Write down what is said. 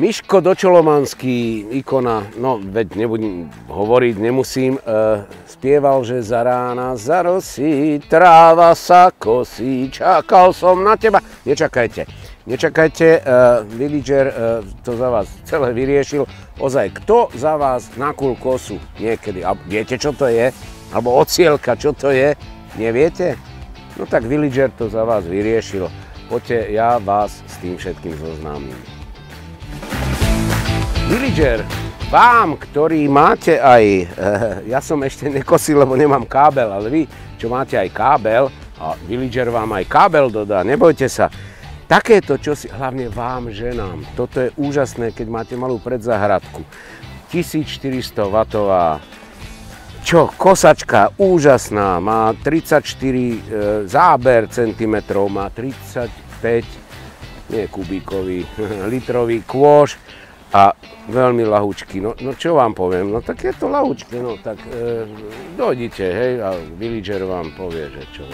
Miško Dočolomanský, ikona, no veď nebudem hovoriť, nemusím, spieval, že za rána, za rosy, tráva sa kosí, čakal som na teba. Nečakajte, Villager to za vás celé vyriešil. Ozaj, kto za vás nakul kosu niekedy? A viete, čo to je? Alebo ocielka, čo to je? Neviete? No tak Villager to za vás vyriešil. Poďte, ja vás s tým všetkým zoznámim. Villager, vám, ktorí máte aj, ja som ešte nekosil, lebo nemám kábel, ale vy, čo máte aj kábel, a Villager vám aj kábel dodá, nebojte sa. Takéto čosi, hlavne vám, ženám, toto je úžasné, keď máte malú predzahradku. 1400 W, kosačka, úžasná, má 34 záber centimetrov, má 35, nie kubíkový, litrový kôš a veľmi ľahučký. No čo vám poviem, no tak je to ľahučké, no tak dojdite, hej, a Villager vám povie, že čo.